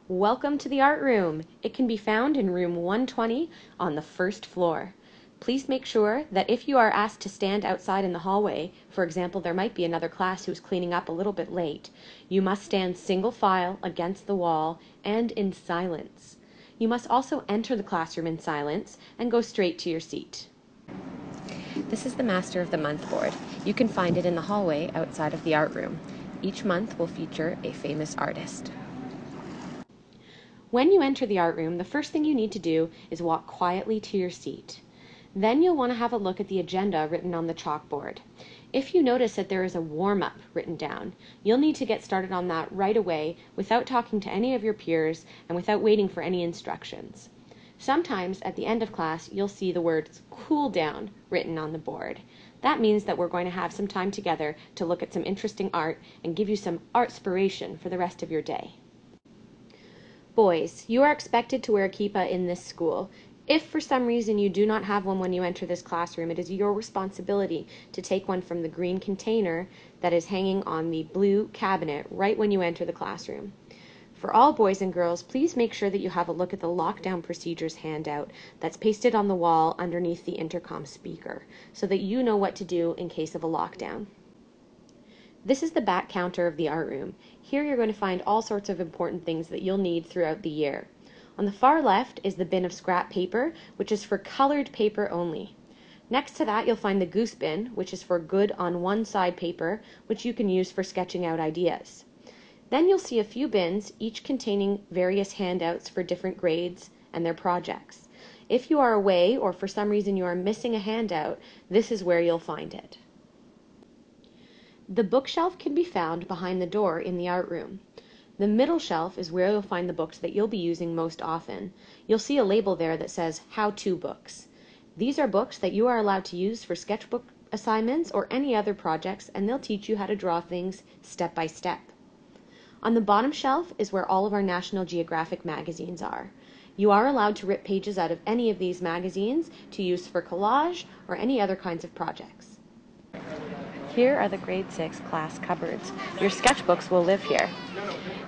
Welcome to the art room. It can be found in room 120 on the first floor. Please make sure that if you are asked to stand outside in the hallway, for example, there might be another class who's cleaning up a little bit late, you must stand single file against the wall and in silence. You must also enter the classroom in silence and go straight to your seat. This is the Master of the Month board. You can find it in the hallway outside of the art room. Each month will feature a famous artist. When you enter the art room, the first thing you need to do is walk quietly to your seat. Then you'll want to have a look at the agenda written on the chalkboard. If you notice that there is a warm-up written down, you'll need to get started on that right away without talking to any of your peers and without waiting for any instructions. Sometimes at the end of class, you'll see the words cool down written on the board. That means that we're going to have some time together to look at some interesting art and give you some art-spiration for the rest of your day. Boys, you are expected to wear a kippah in this school. If for some reason you do not have one when you enter this classroom, it is your responsibility to take one from the green container that is hanging on the blue cabinet right when you enter the classroom. For all boys and girls, please make sure that you have a look at the lockdown procedures handout that's pasted on the wall underneath the intercom speaker so that you know what to do in case of a lockdown. This is the back counter of the art room. Here you're going to find all sorts of important things that you'll need throughout the year. On the far left is the bin of scrap paper, which is for colored paper only. Next to that, you'll find the goose bin, which is for good on one side paper, which you can use for sketching out ideas. Then you'll see a few bins, each containing various handouts for different grades and their projects. If you are away or for some reason you are missing a handout, this is where you'll find it. The bookshelf can be found behind the door in the art room. The middle shelf is where you'll find the books that you'll be using most often. You'll see a label there that says how-to books. These are books that you are allowed to use for sketchbook assignments or any other projects, and they'll teach you how to draw things step by step. On the bottom shelf is where all of our National Geographic magazines are. You are allowed to rip pages out of any of these magazines to use for collage or any other kinds of projects. Here are the grade 6 class cupboards. Your sketchbooks will live here.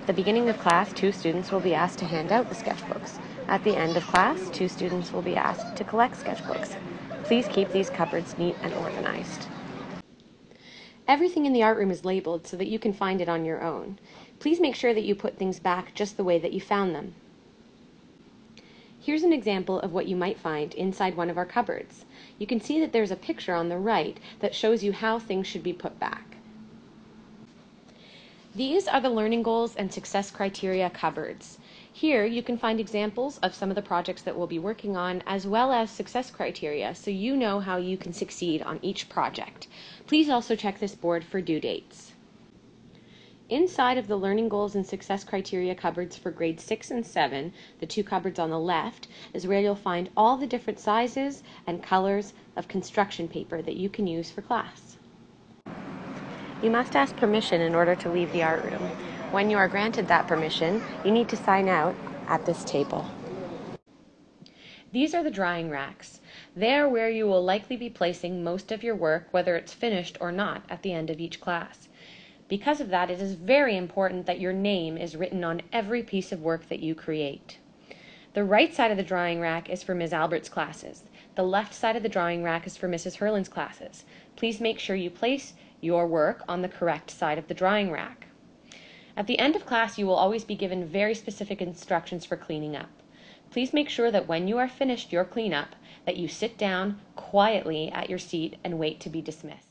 At the beginning of class, 2 students will be asked to hand out the sketchbooks. At the end of class, 2 students will be asked to collect sketchbooks. Please keep these cupboards neat and organized. Everything in the art room is labeled so that you can find it on your own. Please make sure that you put things back just the way that you found them. Here's an example of what you might find inside one of our cupboards. You can see that there's a picture on the right that shows you how things should be put back. These are the learning goals and success criteria cupboards. Here you can find examples of some of the projects that we'll be working on, as well as success criteria, so you know how you can succeed on each project. Please also check this board for due dates. Inside of the learning goals and success criteria cupboards for grades 6 and 7, the 2 cupboards on the left, is where you'll find all the different sizes and colors of construction paper that you can use for class. You must ask permission in order to leave the art room. When you are granted that permission, you need to sign out at this table. These are the drying racks. They are where you will likely be placing most of your work, whether it's finished or not, at the end of each class. Because of that, it is very important that your name is written on every piece of work that you create. The right side of the drying rack is for Ms. Albert's classes. The left side of the drying rack is for Mrs. Hurlin's classes. Please make sure you place your work on the correct side of the drying rack. At the end of class, you will always be given very specific instructions for cleaning up. Please make sure that when you are finished your cleanup, that you sit down quietly at your seat and wait to be dismissed.